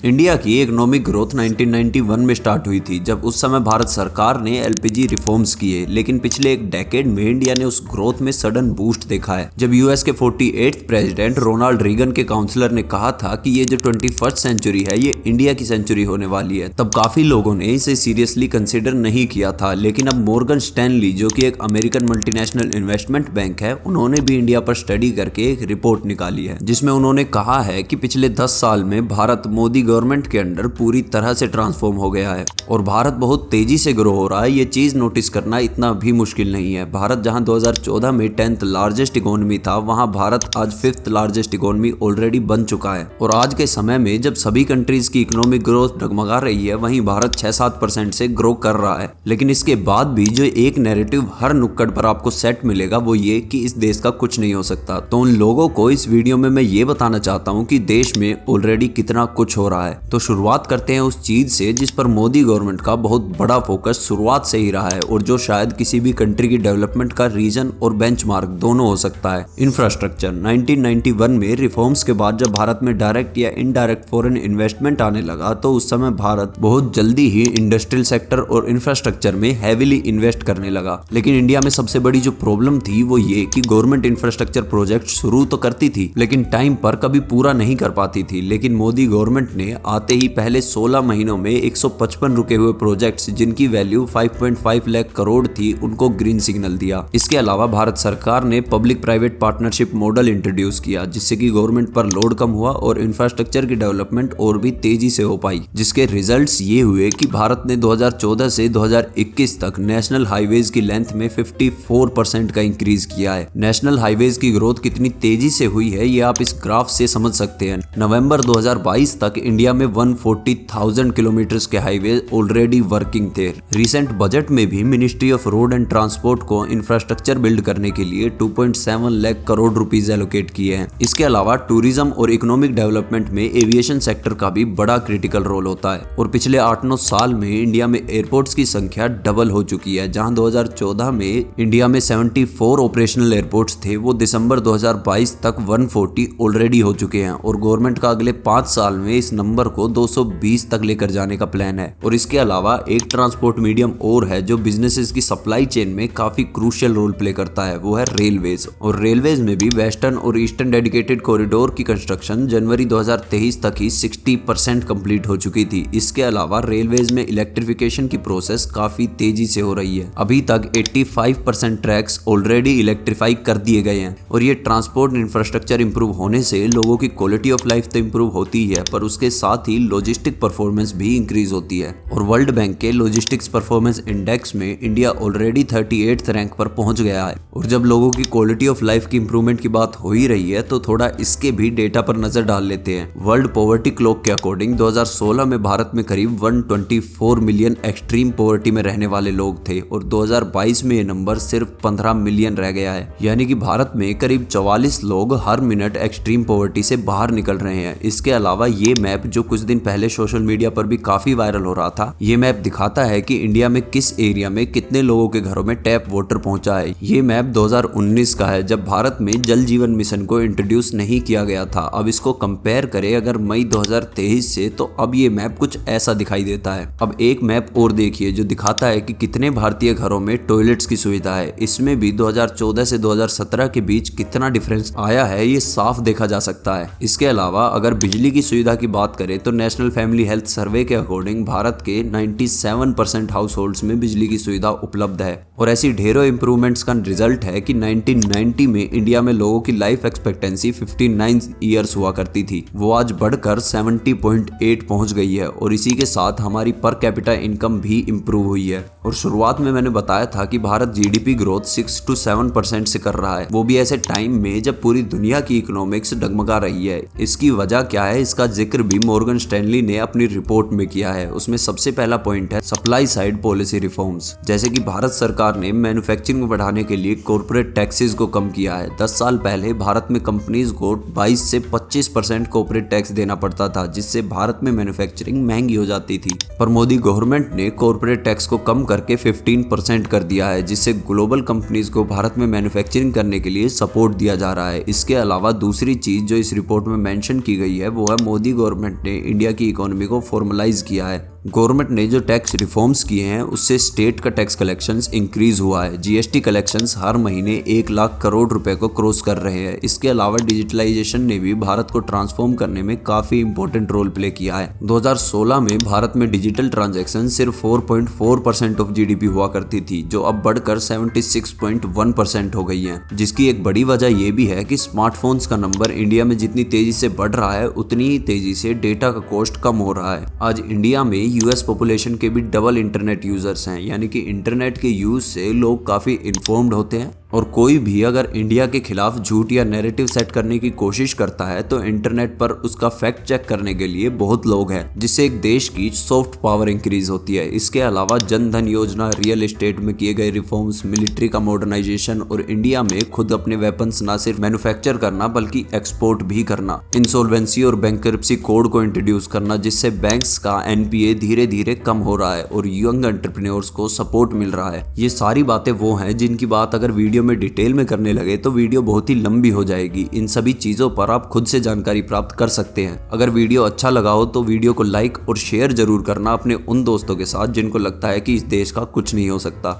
India की economic growth 1991 में start हुई थी, जब उस समय भारत सरकार ने एलपीजी रिफॉर्म्स किए। लेकिन पिछले एक डेकेड में इंडिया ने उस ग्रोथ में सडन बूस्ट देखा है। जब यूएस के 48th प्रेसिडेंट रोनाल्ड रीगन के काउंसलर ने कहा था कि ये जो 21st सेंचुरी है ये इंडिया की सेंचुरी होने वाली है, तब काफी लोगों ने इसे सीरियसली कंसिडर नहीं किया था। लेकिन अब मॉर्गन स्टैनली, जो कि एक अमेरिकन मल्टीनेशनल इन्वेस्टमेंट बैंक है, उन्होंने भी इंडिया पर स्टडी करके एक रिपोर्ट निकाली है, जिसमें उन्होंने कहा है कि पिछले 10 साल में भारत मोदी गवर्नमेंट के अंडर पूरी तरह से ट्रांसफॉर्म हो गया है और भारत बहुत तेजी से ग्रो हो रहा है। ये चीज नोटिस करना इतना भी मुश्किल नहीं है। भारत जहां 2014 में 10th लार्जेस्ट इकोनॉमी था, वहां भारत आज 5th लार्जेस्ट इकोनॉमी ऑलरेडी बन चुका है। और आज के समय में जब सभी कंट्रीज की इकोनॉमिक ग्रोथ डगमगा रही है, वहीं भारत 6-7% से ग्रो कर रहा है। लेकिन इसके बाद भी जो एक नैरेटिव हर नुक्कड़ पर आपको सेट मिलेगा वो ये कि इस देश का कुछ नहीं हो सकता। तो उन लोगों को इस वीडियो में मैं ये बताना चाहता हूँ कि देश में ऑलरेडी कितना कुछ हो रहा है। तो शुरुआत करते हैं उस चीज से जिस पर मोदी गवर्नमेंट का बहुत बड़ा फोकस शुरुआत से ही रहा है और जो शायद किसी भी कंट्री की डेवलपमेंट का रीजन और बेंचमार्क दोनों हो सकता है, इंफ्रास्ट्रक्चर। 1991 में रिफॉर्म्स के बाद जब भारत में डायरेक्ट या इनडायरेक्ट फॉरेन इन्वेस्टमेंट आने लगा, तो उस समय भारत बहुत जल्दी ही इंडस्ट्रियल सेक्टर और इंफ्रास्ट्रक्चर में हैविली इन्वेस्ट करने लगा। लेकिन इंडिया में सबसे बड़ी जो प्रॉब्लम थी वो ये कि गवर्नमेंट इंफ्रास्ट्रक्चर प्रोजेक्ट शुरू तो करती थी लेकिन टाइम पर कभी पूरा नहीं कर पाती थी। लेकिन मोदी गवर्नमेंट ने आते ही पहले 16 महीनों में 155 रुके हुए प्रोजेक्ट्स जिनकी वैल्यू 5.5 लाख करोड़ थी, उनको ग्रीन सिग्नल दिया। इसके अलावा भारत सरकार ने public private partnership model introduce किया, जिससे कि गवर्नमेंट पर लोड कम हुआ और इंफ्रास्ट्रक्चर की डेवलपमेंट और भी तेजी से हो पाई। जिसके रिजल्ट्स ये हुए कि भारत ने 2014 से 2021 तक नेशनल हाईवेज की लेंथ में 54% का इंक्रीज किया है। नेशनल हाईवेज की ग्रोथ कितनी तेजी से हुई है ये आप इस ग्राफ से समझ सकते हैं। नवंबर 2022 तक इंडिया में 140,000 किलोमीटर के हाईवे ऑलरेडी वर्किंग थे। रिसेंट बजट में भी ministry of road and transport को इंफ्रास्ट्रक्चर बिल्ड करने के लिए 2.7 लाख करोड़ रुपीस एलोकेट किए हैं। इसके अलावा टूरिज्म और इकोनॉमिक डेवलपमेंट में एविएशन सेक्टर का भी बड़ा क्रिटिकल रोल होता है। और पिछले 8-9 साल में इंडिया में एयरपोर्ट्स की संख्या डबल हो चुकी है। जहां 2014 में इंडिया में 74 ऑपरेशनल एयरपोर्ट्स थे, वो दिसंबर 2022 तक 140 ऑलरेडी हो चुके हैं और गवर्नमेंट का अगले 5 साल में इस नंबर को 220 तक लेकर जाने का प्लान है। और इसके अलावा एक ट्रांसपोर्ट मीडियम और है जो बिजनेसेस की सप्लाई चेन में काफी क्रूशियल रोल प्ले करता है, वो है रेलवेज। और रेलवेज में भी वेस्टर्न और ईस्टर्न डेडिकेटेड कॉरिडोर की कंस्ट्रक्शन जनवरी 2023 तक ही 60% कंप्लीट हो चुकी थी। इसके अलावा रेलवेज में इलेक्ट्रिफिकेशन की प्रोसेस काफी तेजी से हो रही है। अभी तक 85% ट्रैक्स ऑलरेडी इलेक्ट्रीफाई कर दिए गए हैं। और ये ट्रांसपोर्ट इंफ्रास्ट्रक्चर इंप्रूव होने से लोगों की क्वालिटी ऑफ लाइफ तो इंप्रूव होती है, पर उसके साथ ही लॉजिस्टिक परफॉर्मेंस भी इंक्रीज होती है। और वर्ल्ड बैंक के लॉजिस्टिक्स परफॉर्मेंस इंडेक्स में इंडिया ऑलरेडी 38th रैंक पर पहुंच गया है। और जब लोगों की क्वालिटी ऑफ लाइफ की इंप्रूवमेंट की बात हो ही रही है, तो थोड़ा इसके भी डेटा पर नजर डाल लेते हैं। वर्ल्ड पॉवर्टी क्लॉक के अकॉर्डिंग 2016 में भारत में करीब 124 मिलियन एक्सट्रीम पॉवर्टी में रहने वाले लोग थे और 2022 में ये नंबर सिर्फ 15 मिलियन रह गया है। यानी कि भारत में करीब 44 लोग हर मिनट एक्सट्रीम पॉवर्टी से बाहर निकल रहे हैं। इसके अलावा ये मैप जो कुछ दिन पहले सोशल मीडिया पर भी काफी वायरल हो रहा था, ये मैप दिखाता है कि इंडिया में किस एरिया में कितने लोगों के घरों में टैप वाटर पहुंचा है। ये मैप 2019 का है, जब भारत में जल जीवन मिशन को इंट्रोड्यूस नहीं किया गया था। अब इसको कंपेयर करें अगर मई 2023 से, तो अब ये मैप कुछ ऐसा दिखाई देता है। अब एक मैप और देखिए जो दिखाता है कि कितने भारतीय घरों में टॉयलेट्स की सुविधा है। इसमें भी 2014 से 2017 के बीच कितना डिफरेंस आया है ये साफ देखा जा सकता है। इसके अलावा अगर बिजली की सुविधा की बात करें तो नेशनल फैमिली हेल्थ सर्वे के अकॉर्डिंग भारत के 97% हाउस होल्ड्स में बिजली की सुविधा उपलब्ध है। और ऐसी ढेरों इंप्रूवमेंट्स का रिजल्ट है कि 1990 में इंडिया में लोगों की लाइफ एक्सपेक्टेंसी 59 ईयर्स हुआ करती थी, वो आज बढ़कर 70.8 पहुंच गई है। और इसी के साथ हमारी पर कैपिटा इनकम भी इंप्रूव हुई है। और शुरुआत में मैंने बताया था कि भारत जीडीपी ग्रोथ 6 to 7% से कर रहा है, वो भी ऐसे टाइम में जब पूरी दुनिया की इकोनॉमिक्स डगमगा रही है। इसकी वजह क्या है, इसका जिक्र भी मॉर्गन स्टैनली ने अपनी रिपोर्ट में किया है। उसमें सबसे पहला पॉइंट है सप्लाई साइड पॉलिसी रिफॉर्म्स। जैसे कि भारत सरकार ने मैन्युफैक्चरिंग बढ़ाने के लिए कॉर्पोरेट टैक्सेस को कम किया है। 10 साल पहले भारत में कंपनीज को 22 से 25% कॉर्पोरेट टैक्स देना पड़ता था, जिससे भारत में मैन्युफैक्चरिंग महंगी हो जाती थी। पर मोदी गवर्नमेंट ने कॉर्पोरेट टैक्स को कम करके 15% कर दिया है, जिससे ग्लोबल कंपनीज को भारत में मैन्युफैक्चरिंग करने के लिए सपोर्ट दिया जा रहा है। इसके अलावा दूसरी चीज जो इस रिपोर्ट में मेंशन की गई है वो है मोदी गवर्नमेंट गवर्नमेंट ने इंडिया की इकोनॉमी को फॉर्मलाइज किया है। गवर्नमेंट ने जो टैक्स रिफॉर्म्स किए हैं उससे स्टेट का टैक्स कलेक्शंस इंक्रीज हुआ है। जीएसटी कलेक्शंस हर महीने 1 लाख करोड़ रुपए को क्रॉस कर रहे हैं। इसके अलावा डिजिटलाइजेशन ने भी भारत को ट्रांसफॉर्म करने में काफी इंपॉर्टेंट रोल प्ले किया है। 2016 में भारत में डिजिटल ट्रांजैक्शन सिर्फ 4.4% ऑफ जीडीपी हुआ करती थी, जो अब बढ़कर 76.1% हो गई है। जिसकी एक बड़ी वजह यह भी है कि स्मार्टफोन्स का नंबर इंडिया में जितनी तेजी से बढ़ रहा है उतनी ही तेजी से डेटा का कॉस्ट कम हो रहा है। आज इंडिया में यूएस पॉपुलेशन के भी डबल इंटरनेट यूजर्स हैं, यानी कि इंटरनेट के यूज से लोग काफी इन्फॉर्म्ड होते हैं और कोई भी अगर इंडिया के खिलाफ झूठ या नैरेटिव सेट करने की कोशिश करता है तो इंटरनेट पर उसका फैक्ट चेक करने के लिए बहुत लोग हैं, जिससे एक देश की सॉफ्ट पावर इंक्रीज होती है। इसके अलावा जन धन योजना, रियल एस्टेट में किए गए रिफॉर्म्स, मिलिट्री का मॉडर्नाइजेशन और इंडिया में खुद अपने वेपन्स न सिर्फ मैन्युफैक्चर करना बल्कि एक्सपोर्ट भी करना, इंसॉल्वेंसी और बैंकरप्सी कोड को इंट्रोड्यूस करना, जिससे बैंक्स का एनपीए धीरे धीरे कम हो रहा है और यंग एंटरप्रेन्योर्स को सपोर्ट मिल रहा है। ये सारी बातें वो हैं जिनकी बात अगर वीडियो में डिटेल में करने लगे तो वीडियो बहुत ही लंबी हो जाएगी। इन सभी चीजों पर आप खुद से जानकारी प्राप्त कर सकते हैं। अगर वीडियो अच्छा लगा हो तो वीडियो को लाइक और शेयर जरूर करना अपने उन दोस्तों के साथ जिनको लगता है कि इस देश का कुछ नहीं हो सकता।